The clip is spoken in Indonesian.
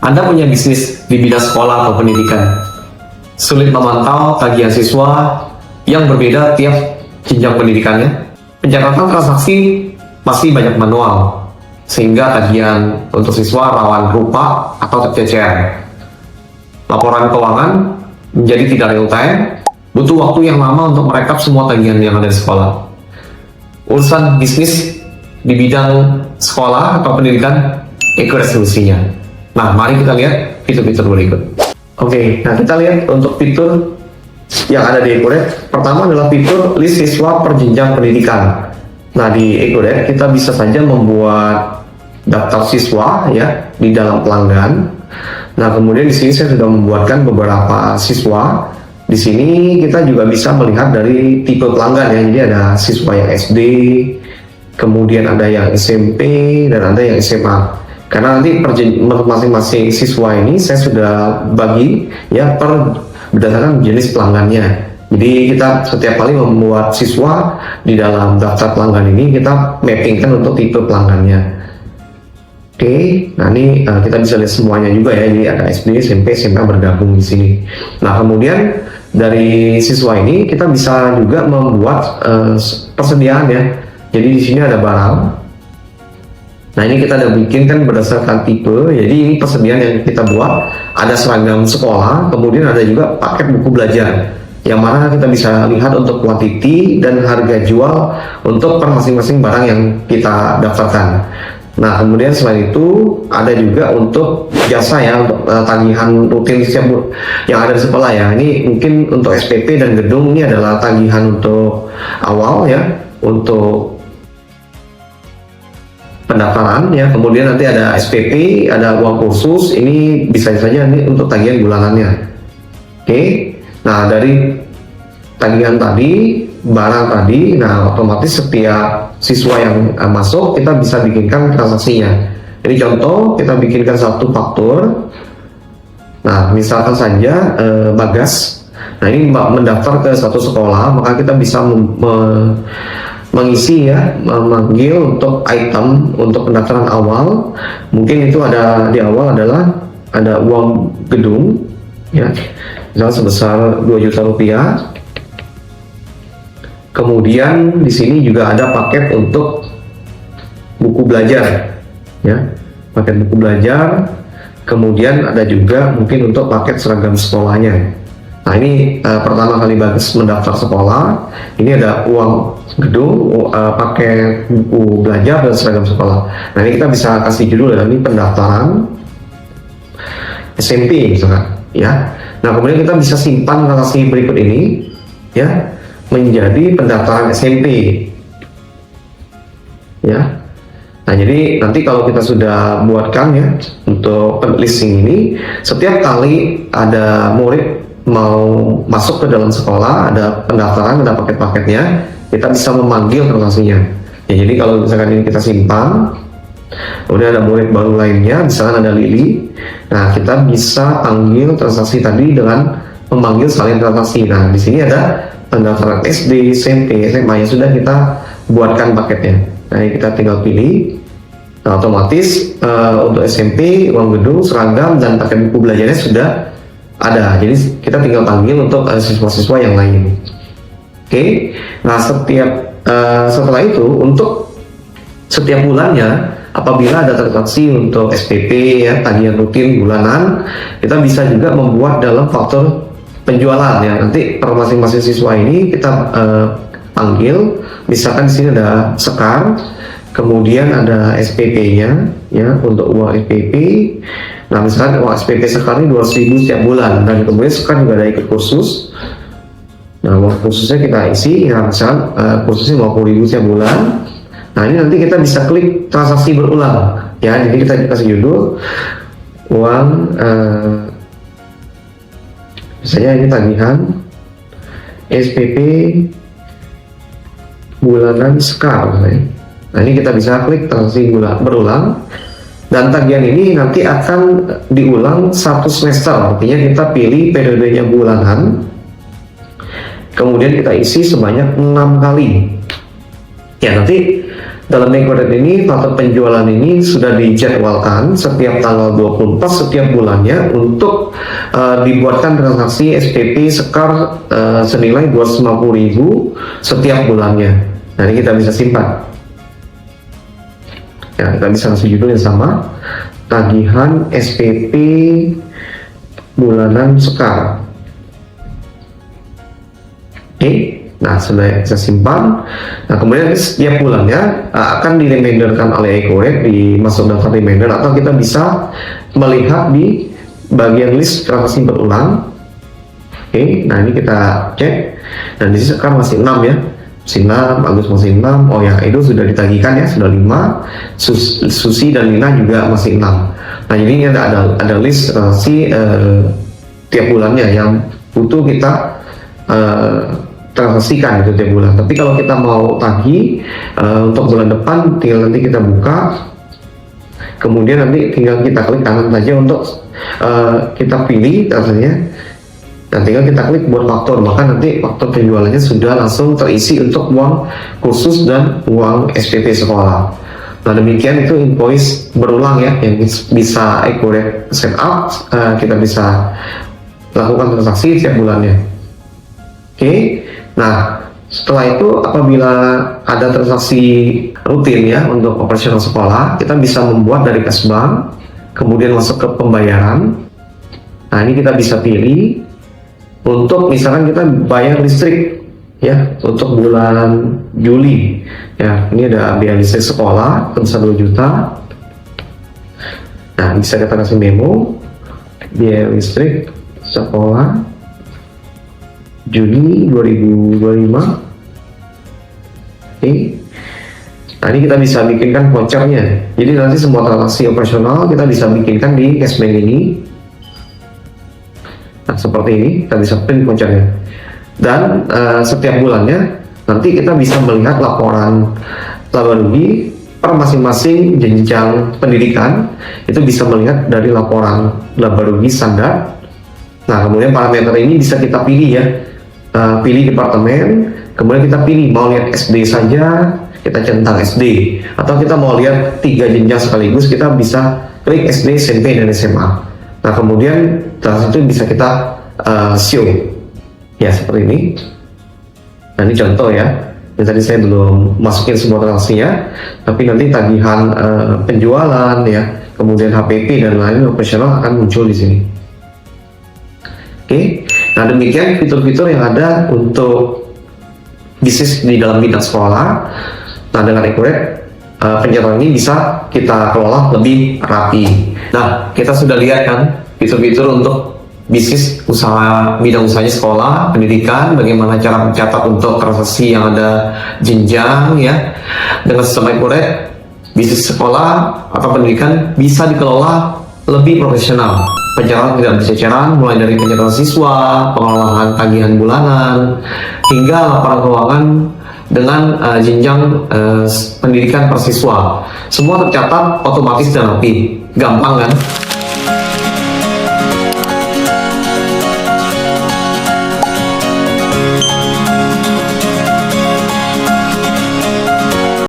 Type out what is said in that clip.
Anda punya bisnis di bidang sekolah atau pendidikan. Sulit memantau tagihan siswa yang berbeda tiap jenjang pendidikannya. Pencatatan transaksi masih banyak manual, sehingga tagihan untuk siswa rawan lupa atau tercecer. Laporan keuangan menjadi tidak real time, butuh waktu yang lama untuk merekap semua tagihan yang ada di sekolah. Urusan bisnis di bidang sekolah atau pendidikan, ikut resolusinya. Nah, mari kita lihat fitur-fitur berikut. Oke, nah kita lihat untuk fitur yang ada di EcoRed. Pertama adalah fitur list siswa per jenjang pendidikan. Nah, di EcoRed kita bisa saja membuat daftar siswa ya di dalam pelanggan. Nah, kemudian di sini saya sudah membuatkan beberapa siswa. Di sini kita juga bisa melihat dari tipe pelanggan ya. Jadi ada siswa yang SD, kemudian ada yang SMP, dan ada yang SMA. Karena nanti masing-masing siswa ini saya sudah bagi ya berdasarkan jenis pelanggannya. Jadi kita setiap kali membuat siswa di dalam daftar pelanggan ini kita mappingkan untuk tipe pelanggannya. Oke, nah ini kita bisa lihat semuanya juga ya. Jadi ada SD, SMP, SMA bergabung di sini. Nah, kemudian dari siswa ini kita bisa juga membuat persediaan ya. Jadi di sini ada barang. Nah, ini kita udah bikinkan berdasarkan tipe. Jadi ini persediaan yang kita buat, ada seragam sekolah, kemudian ada juga paket buku belajar, yang mana kita bisa lihat untuk quantity dan harga jual untuk per masing-masing barang yang kita daftarkan. Nah, kemudian selain itu ada juga untuk jasa ya, untuk tagihan rutin yang ada di sekolah ya. Ini mungkin untuk SPP dan gedung, ini adalah tagihan untuk awal ya, untuk pendaftaran ya. Kemudian nanti ada SPP, ada uang kursus, ini bisa saja ini untuk tagihan bulanannya. Oke, nah dari tagihan tadi, barang tadi, nah otomatis setiap siswa yang masuk kita bisa bikinkan transaksinya. Ini contoh, kita bikinkan satu faktur. Nah, misalkan saja Bagas, nah ini mendaftar ke satu sekolah, maka kita bisa mengisi ya, memanggil untuk item untuk pendaftaran awal. Mungkin itu ada di awal adalah ada uang gedung ya, misalnya sebesar 2 juta rupiah. Kemudian di sini juga ada paket untuk buku belajar ya, paket buku belajar. Kemudian ada juga mungkin untuk paket seragam sekolahnya. Nah, ini pertama kali Bagus mendaftar sekolah, ini ada uang gedung, pakai buku belajar dan seragam sekolah. Nah, ini kita bisa kasih judul ya, ini pendaftaran SMP misalkan ya. Nah, kemudian kita bisa simpan transaksi berikut ini ya menjadi pendaftaran SMP ya. Nah, jadi nanti kalau kita sudah buatkan ya untuk listing ini, setiap kali ada murid mau masuk ke dalam sekolah, ada pendaftaran, ada paket-paketnya, kita bisa memanggil transaksinya ya. Jadi kalau misalkan ini kita simpan, kemudian ada murid baru lainnya, misalkan ada Lili, nah kita bisa panggil transaksi tadi dengan memanggil salin transaksi. Nah, di sini ada pendaftaran SD, SMP, SMA yang sudah kita buatkan paketnya. Nah, ini kita tinggal pilih. Nah, otomatis untuk SMP, uang gedung, seragam, dan paket buku belajarnya sudah ada. Jadi kita tinggal panggil untuk siswa-siswa yang lain. Oke. Nah, setelah itu untuk setiap bulannya, apabila ada transaksi untuk SPP ya, tagihan rutin bulanan, kita bisa juga membuat dalam faktur penjualan ya. Nanti per masing-masing siswa ini kita panggil. Misalkan di sini ada Sekar, kemudian ada SPP-nya ya, untuk uang SPP. Nah, misalkan uang SPP sekarang 200.000 setiap bulan, dan kemudian sekarang juga ada ikut kursus. Nah, uang khususnya kita isi ya, misalkan kursusnya 50.000 setiap bulan. Nah, ini nanti kita bisa klik transaksi berulang ya. Jadi kita kasih judul uang misalnya ini tagihan SPP bulanan Sekar. Nah, ini kita bisa klik transaksi berulang. Dan tagihan ini nanti akan diulang 1 semester, artinya kita pilih periodenya bulanan, kemudian kita isi sebanyak 6 kali. Ya, nanti Dalam e-Codet ini, faktor penjualan ini sudah dijadwalkan setiap tanggal 24 setiap bulannya untuk dibuatkan transaksi SPP Sekar senilai 250.000 setiap bulannya. Nah, ini kita bisa simpan. Ya, kita bisa kasih judul yang sama, tagihan SPP bulanan Sekar. Oke. Nah, sudah saya simpan. Nah, kemudian setiap bulannya akan direminderkan oleh e-Codet di masuk daftar reminder, atau kita bisa melihat di bagian list transaksi berulang. Oke, nah ini kita cek. Dan di sini sekarang masih 6 ya. Masih 6, Agus masih 6. Oh ya, itu sudah ditagihkan ya, sudah 5. Susi dan Lina juga masih 6. Nah, ini ada list transaksi tiap bulannya yang butuh kita transaksikan itu tiap bulan. Tapi kalau kita mau tagih untuk bulan depan, tinggal nanti kita buka, kemudian nanti tinggal kita klik kanan saja untuk kita pilih rasanya, dan tinggal kita klik buat faktor, maka nanti faktor penjualannya sudah langsung terisi untuk uang kursus dan uang SPP sekolah. Nah, demikian itu invoice berulang ya, yang bisa e-Codet setup, kita bisa lakukan transaksi tiap bulannya. Oke. Nah, setelah itu apabila ada transaksi rutin ya untuk operasional sekolah, kita bisa membuat dari kas bank, kemudian masuk ke pembayaran. Nah, ini kita bisa pilih untuk misalkan kita bayar listrik ya untuk bulan Juli. Ya, ini ada biaya listrik sekolah sebesar 2 juta. Nah, bisa kita kasih memo biaya listrik sekolah Juni 2025. Oke. Nah, ini kita bisa bikinkan vouchernya. Jadi nanti semua transaksi operasional kita bisa bikinkan di cashbank ini. Nah, seperti ini kita bisa print vouchernya. Dan setiap bulannya nanti kita bisa melihat laporan laba rugi per masing-masing jenjang pendidikan. Itu bisa melihat dari laporan laba rugi standar. Nah, kemudian parameter ini bisa kita pilih ya. Pilih departemen, kemudian kita pilih mau lihat SD saja, kita centang SD, atau kita mau lihat 3 jenjang sekaligus, kita bisa klik SD, SMP, dan SMA. Nah, kemudian transaksi itu bisa kita show ya seperti ini. Nah, ini contoh ya. Ini tadi saya belum masukin semua transaksinya, tapi nanti tagihan penjualan ya, kemudian HPP dan lain-lain operasional akan muncul di sini. Oke. Nah, demikian fitur-fitur yang ada untuk bisnis di dalam bidang sekolah. Nah, dengan e-Codet pencatatan ini bisa kita kelola lebih rapi. Nah, kita sudah lihat kan fitur-fitur untuk bisnis usaha, bidang usahanya sekolah, pendidikan, bagaimana cara mencatat untuk transaksi yang ada jenjang ya. Dengan sistem e-Codet, bisnis sekolah atau pendidikan bisa dikelola lebih profesional. Pencatatan tidak berceceran, mulai dari pencatatan siswa, pengelolaan tagihan bulanan, hingga laporan keuangan dengan jenjang pendidikan per siswa. Semua tercatat otomatis dan rapi. Gampang kan?